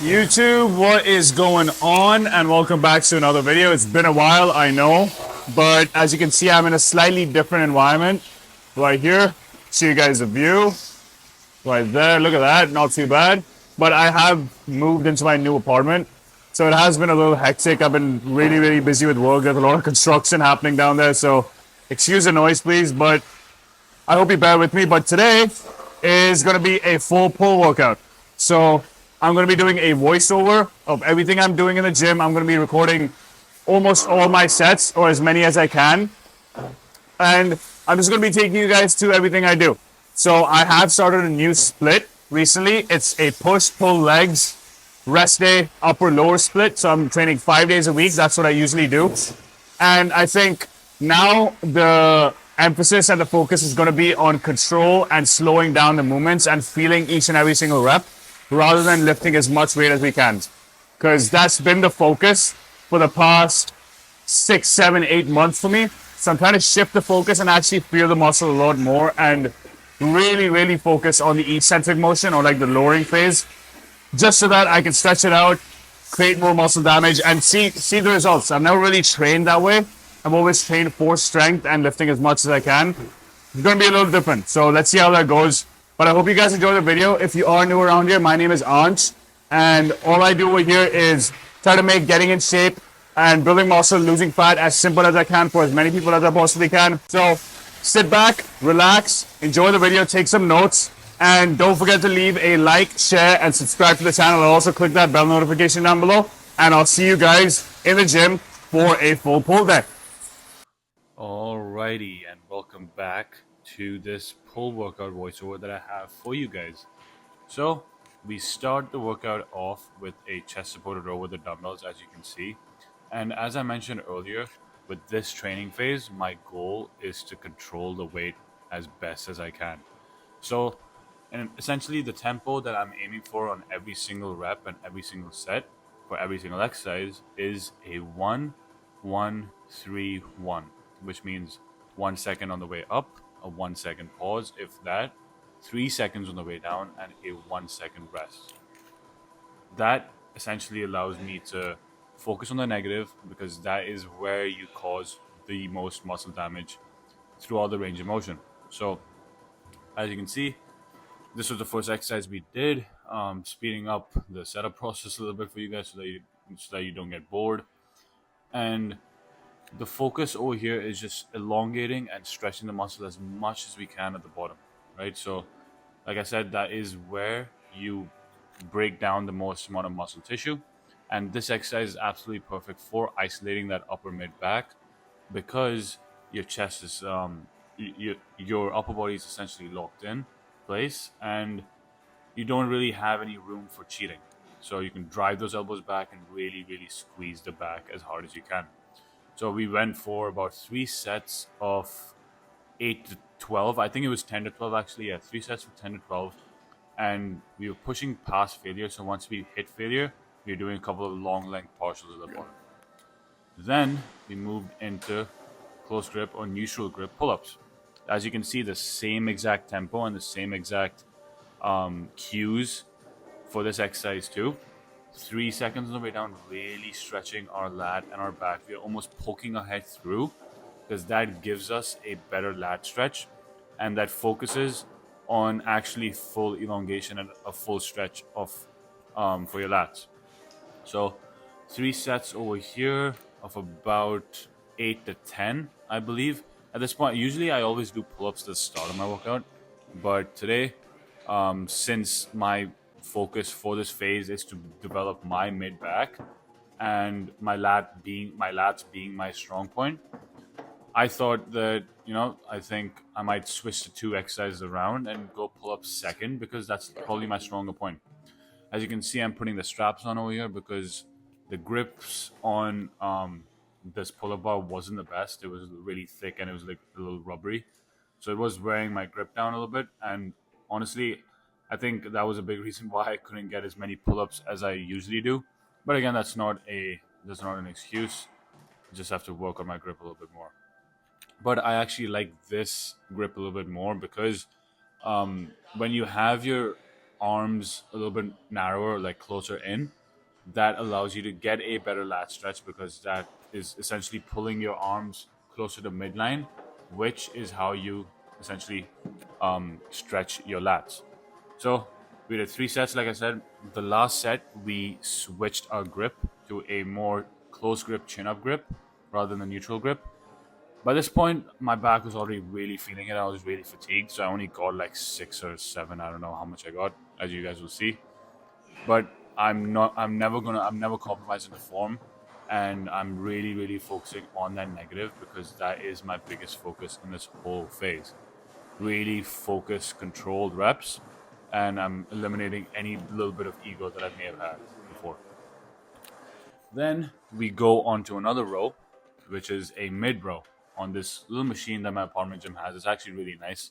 YouTube, what is going on? And welcome back to another video. It's been a while, I know, but as you can see, I'm in a slightly different environment. Right here, show you guys a view. Right there, look at that, not too bad. But I have moved into my new apartment, so it has been a little hectic. I've been really busy with work. There's a lot of construction happening down there, so excuse the noise, please, but I hope you bear with me. But today is going to be a full pull workout. So I'm going to be doing a voiceover of everything I'm doing in the gym. I'm going to be recording almost all my sets, or as many as I can. And I'm just going to be taking you guys to everything I do. So I have started a new split recently. It's a push-pull legs, rest day, upper lower split. So I'm training 5 days a week. That's what I usually do. And I think now the emphasis and the focus is going to be on control and slowing down the movements and feeling each and every single rep rather than lifting as much weight as we can. Because that's been the focus for the past 6, 7, 8 months for me. So I'm trying to shift the focus and actually feel the muscle a lot more and really focus on the eccentric motion, or like the lowering phase, just so that I can stretch it out, create more muscle damage, and see the results. I've never really trained that way. I've always trained for strength and lifting as much as I can. It's going to be a little different, so let's see how that goes. But I hope you guys enjoy the video. If you are new around here, my name is Ansh, and all I do over here is try to make getting in shape and building muscle, losing fat as simple as I can for as many people as I possibly can. So sit back, relax, enjoy the video, take some notes, and don't forget to leave a like, share, and subscribe to the channel. And also click that bell notification down below. And I'll see you guys in the gym for a full pull day. Alrighty, and welcome back to this pull workout voiceover that I have for you guys. So we start the workout off with a chest supported row with the dumbbells, as you can see. And as I mentioned earlier, with this training phase, my goal is to control the weight as best as I can. So, and essentially the tempo that I'm aiming for on every single rep and every single set for every single exercise is a 1, 1, 3, 1, which means 1 second on the way up, a 1 second pause, if that, 3 seconds on the way down, and a 1 second rest. That essentially allows me to focus on the negative, because that is where you cause the most muscle damage throughout the range of motion. So as you can see, this was the first exercise we did, speeding up the setup process a little bit for you guys so that you don't get bored. And the focus over here is just elongating and stretching the muscle as much as we can at the bottom, right? So like I said, that is where you break down the most amount of muscle tissue. And this exercise is absolutely perfect for isolating that upper mid back, because your chest is your upper body is essentially locked in place, and you don't really have any room for cheating. So you can drive those elbows back and really squeeze the back as hard as you can. So we went for about 3 sets of 8 to 12. I think it was 10 to 12 actually. Yeah, 3 sets of 10 to 12. And we were pushing past failure. So once we hit failure, we were doing a couple of long length partials at the bottom. Then we moved into close grip or neutral grip pull-ups. As you can see, the same exact tempo and the same exact cues for this exercise too. 3 seconds on the way down, really stretching our lat and our back. We are almost poking our head through, because that gives us a better lat stretch, and that focuses on actually full elongation and a full stretch of for your lats. So 3 sets over here of about 8 to 10, I believe. At this point, usually I always do pull-ups at the start of my workout, but today, since my focus for this phase is to develop my mid back and my lats being my strong point, I thought that, I think I might switch the 2 exercises around and go pull up second, because that's probably my stronger point. As you can see, I'm putting the straps on over here because the grips on this pull-up bar wasn't the best. It was really thick and it was like a little rubbery, so it was wearing my grip down a little bit. And honestly, I think that was a big reason why I couldn't get as many pull-ups as I usually do. But again, that's not an excuse. I just have to work on my grip a little bit more. But I actually like this grip a little bit more, because when you have your arms a little bit narrower, like closer in, that allows you to get a better lat stretch because that is essentially pulling your arms closer to midline, which is how you essentially stretch your lats. So we did 3 sets, like I said. The last set, we switched our grip to a more close grip, chin up grip rather than the neutral grip. By this point, my back was already really feeling it. I was really fatigued, so I only got like 6 or 7. I don't know how much I got, as you guys will see. But I'm not. I'm never gonna. I'm never compromising the form, and I'm really, really focusing on that negative because that is my biggest focus in this whole phase. Really focus, controlled reps, and I'm eliminating any little bit of ego that I may have had before. Then we go on to another row, which is a mid row on this little machine that my apartment gym has. It's actually really nice.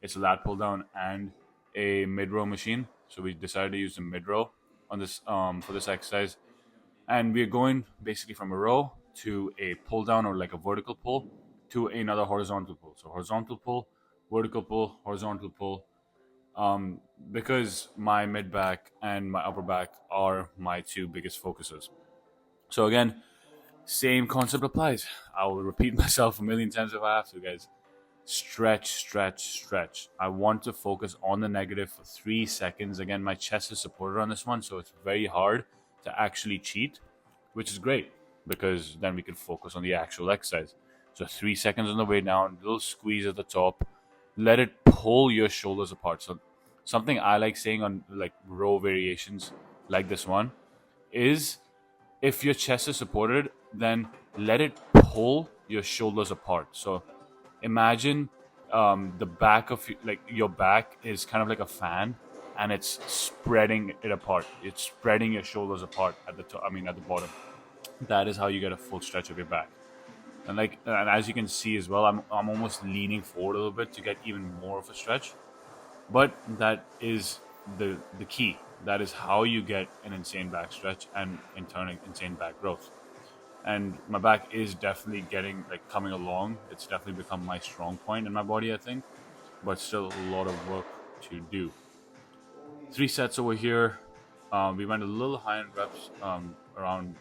It's a lat pull down and a mid row machine. So we decided to use the mid row on this for this exercise. And we're going basically from a row to a pull down or like a vertical pull to another horizontal pull. So horizontal pull, vertical pull, horizontal pull. Um, because my mid back and my upper back are my two biggest focuses. So again, same concept applies. I will repeat myself a million times if I have to, guys. Stretch, stretch, stretch. I want to focus on the negative for 3 seconds. Again, my chest is supported on this one, so it's very hard to actually cheat, which is great because then we can focus on the actual exercise. So 3 seconds on the way down, little squeeze at the top. Let it pull your shoulders apart. So something I like saying on like row variations like this one is if your chest is supported, then let it pull your shoulders apart. So imagine the back of like your back is kind of like a fan, and it's spreading it apart. It's spreading your shoulders apart at the top. I mean, at the bottom. That is how you get a full stretch of your back. And as you can see as well, I'm almost leaning forward a little bit to get even more of a stretch. But that is the key. That is how you get an insane back stretch and in turn insane back growth. And my back is definitely getting like coming along. It's definitely become my strong point in my body, I think. But still a lot of work to do. 3 sets over here. We went a little high in reps, around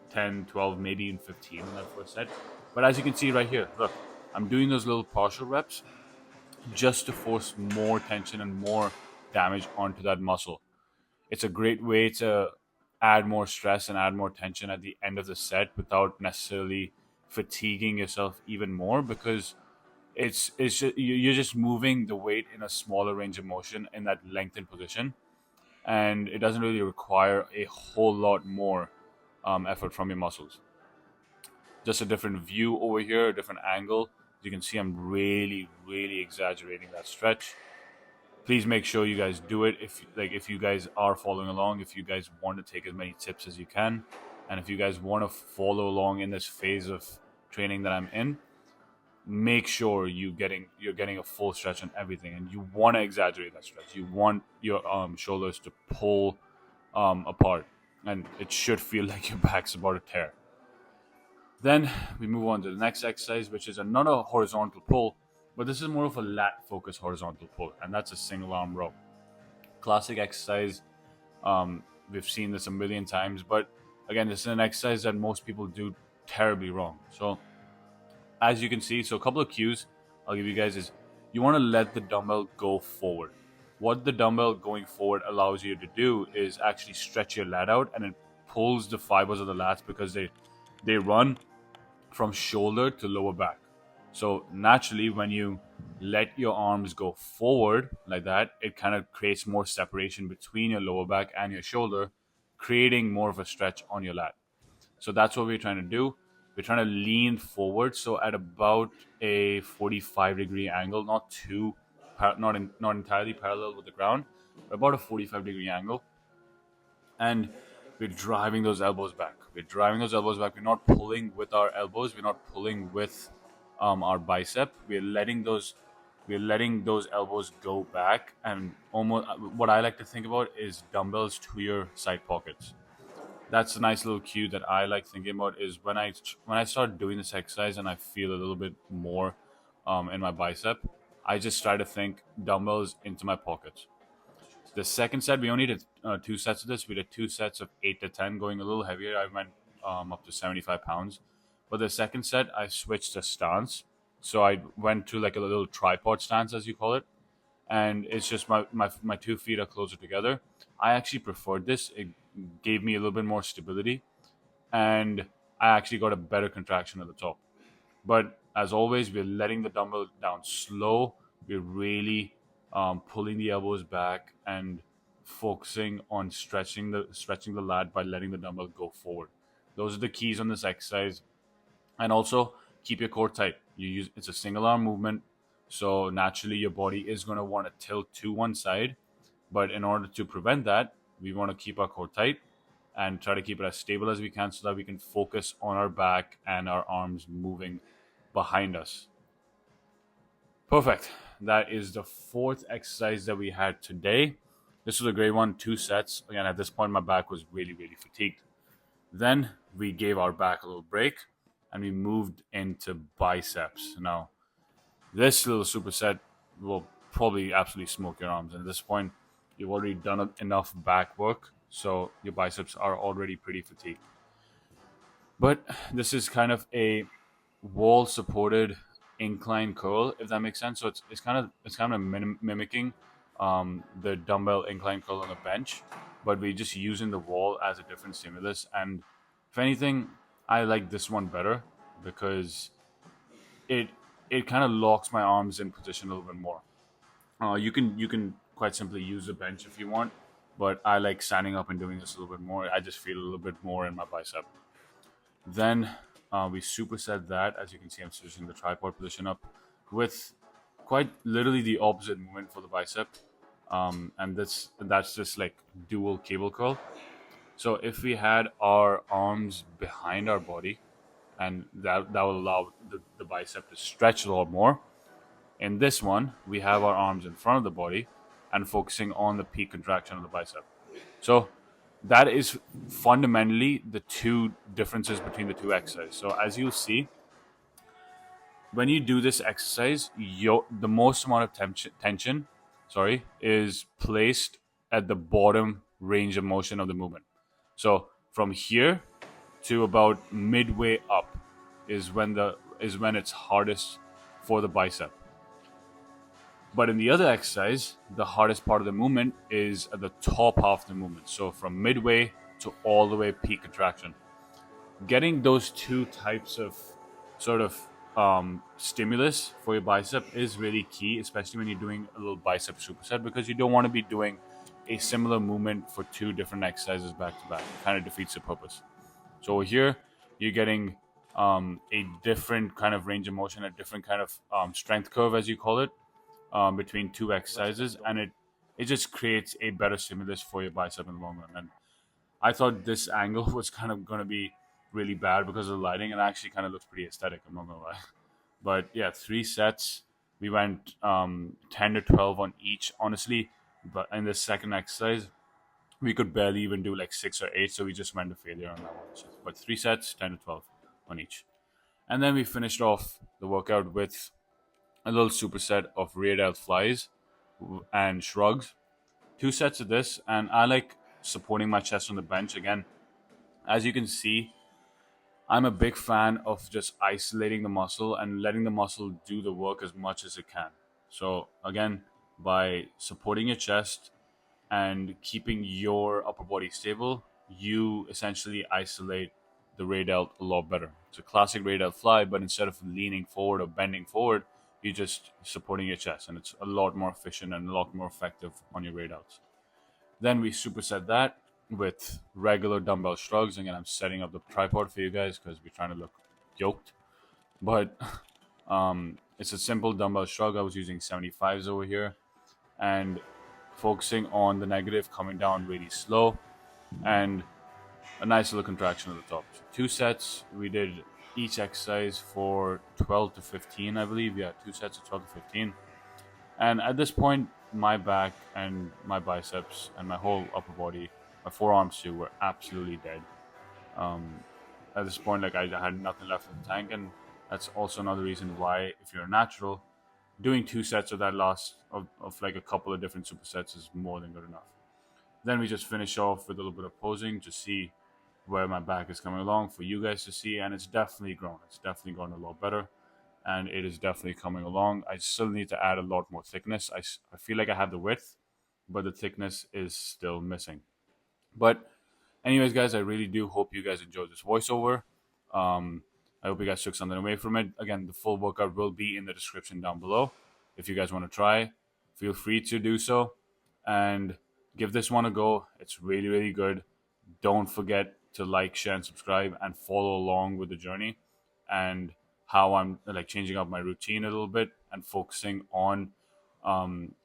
10, 12, maybe even 15 in that first set. But as you can see right here, look, I'm doing those little partial reps just to force more tension and more damage onto that muscle. It's a great way to add more stress and add more tension at the end of the set without necessarily fatiguing yourself even more because it's just, you're just moving the weight in a smaller range of motion in that lengthened position, and it doesn't really require a whole lot more effort from your muscles. Just a different view over here, a different angle. As you can see, I'm really, really exaggerating that stretch. Please make sure you guys do it if you guys are following along, if you guys want to take as many tips as you can, and if you guys want to follow along in this phase of training that I'm in, make sure you're getting a full stretch on everything, and you want to exaggerate that stretch. You want your shoulders to pull apart, and it should feel like your back's about to tear. Then we move on to the next exercise, which is another horizontal pull, but this is more of a lat focused horizontal pull, and that's a single arm row. Classic exercise. We've seen this a million times, but again, this is an exercise that most people do terribly wrong. So, as you can see, so a couple of cues I'll give you guys is you want to let the dumbbell go forward. What the dumbbell going forward allows you to do is actually stretch your lat out, and it pulls the fibers of the lats because they run from shoulder to lower back. So naturally, when you let your arms go forward like that, it kind of creates more separation between your lower back and your shoulder, creating more of a stretch on your lat. So that's what we're trying to do. We're trying to lean forward, so at about a 45-degree angle, not entirely parallel with the ground, but about a 45-degree angle, and we're driving those elbows back. We're driving those elbows back. We're not pulling with our elbows. We're not pulling with our bicep. We're letting those elbows go back, and almost what I like to think about is dumbbells to your side pockets. That's a nice little cue that I like thinking about is when I start doing this exercise and I feel a little bit more in my bicep, I just try to think dumbbells into my pockets. The second set, we only did 2 sets of this. We did 2 sets of 8 to 10, going a little heavier. I went up to 75 pounds. But the second set, I switched to stance. So I went to like a little tripod stance, as you call it. And it's just my 2 feet are closer together. I actually preferred this. It gave me a little bit more stability. And I actually got a better contraction at the top. But as always, we're letting the dumbbell down slow. We're really pulling the elbows back and focusing on stretching the lat by letting the dumbbell go forward. Those are the keys on this exercise. And also keep your core tight. It's a single arm movement, so naturally your body is going to want to tilt to one side. But in order to prevent that, we want to keep our core tight and try to keep it as stable as we can so that we can focus on our back and our arms moving behind us. Perfect. That is the fourth exercise that we had today. This was a great one, 2 sets. Again, at this point, my back was really, really fatigued. Then we gave our back a little break and we moved into biceps. Now, this little superset will probably absolutely smoke your arms. And at this point, you've already done enough back work, so your biceps are already pretty fatigued. But this is kind of a wall supported incline curl, if that makes sense. So it's kind of mimicking the dumbbell incline curl on the bench, but we're just using the wall as a different stimulus. And if anything, I like this one better because it it kind of locks my arms in position a little bit more. You can quite simply use the bench if you want, but I like standing up and doing this a little bit more. I just feel a little bit more in my bicep. Then we superset that. As you can see, I'm switching the tripod position up with quite literally the opposite movement for the bicep. And that's just like dual cable curl. So if we had our arms behind our body, and that will allow the bicep to stretch a lot more. In this one, we have our arms in front of the body and focusing on the peak contraction of the bicep. So that is fundamentally the two differences between the two exercises. So as you'll see, when you do this exercise, the most amount of tension, is placed at the bottom range of motion of the movement. So from here to about midway up is when it's hardest for the bicep. But in the other exercise, the hardest part of the movement is at the top half of the movement. So from midway to all the way peak contraction. Getting those two types of sort of stimulus for your bicep is really key, especially when you're doing a little bicep superset, because you don't want to be doing a similar movement for two different exercises back to back. It kind of defeats the purpose. So over here, you're getting a different kind of range of motion, a different kind of strength curve, as you call it, between two exercises, and it just creates a better stimulus for your bicep in the long run. And I thought this angle was kind of going to be really bad because of the lighting, and actually kind of looks pretty aesthetic, I'm not gonna lie. But yeah, 3 sets. We went 10 to 12 on each, honestly. But in the second exercise, we could barely even do like 6 or 8, so we just went to failure on that one. So, but 3 sets, 10 to 12 on each. And then we finished off the workout with a little superset of rear delt flies and shrugs. 2 sets of this, and I like supporting my chest on the bench. Again, as you can see, I'm a big fan of just isolating the muscle and letting the muscle do the work as much as it can. So again, by supporting your chest and keeping your upper body stable, you essentially isolate the rear delt a lot better. It's a classic rear delt fly, but instead of leaning forward or bending forward, you're just supporting your chest, and it's a lot more efficient and a lot more effective on your rear delts. Then we superset that with regular dumbbell shrugs. Again, I'm setting up the tripod for you guys because we're trying to look yoked. But it's a simple dumbbell shrug. I was using 75s over here and focusing on the negative, coming down really slow, and a nice little contraction at the top. So 2 sets. We did each exercise for 12 to 15, I believe. Yeah, 2 sets of 12 to 15. And at this point, my back and my biceps and my whole upper body, my forearms too, were absolutely dead. At this point, like I had nothing left in the tank, and that's also another reason why, if you're a natural, doing 2 sets of that last of like a couple of different supersets is more than good enough. Then we just finish off with a little bit of posing to see where my back is coming along for you guys to see, and it's definitely grown. It's definitely grown a lot better, and it is definitely coming along. I still need to add a lot more thickness. I feel like I have the width, but the thickness is still missing. But anyways, guys, I really do hope you guys enjoyed this voiceover. I hope you guys took something away from it. Again, the full workout will be in the description down below. If you guys want to try, feel free to do so and give this one a go. It's really, really good. Don't forget to like, share, and subscribe and follow along with the journey and how I'm like changing up my routine a little bit and focusing on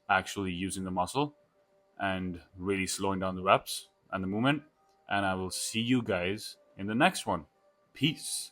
actually using the muscle and really slowing down the reps and the movement. And I will see you guys in the next one. Peace.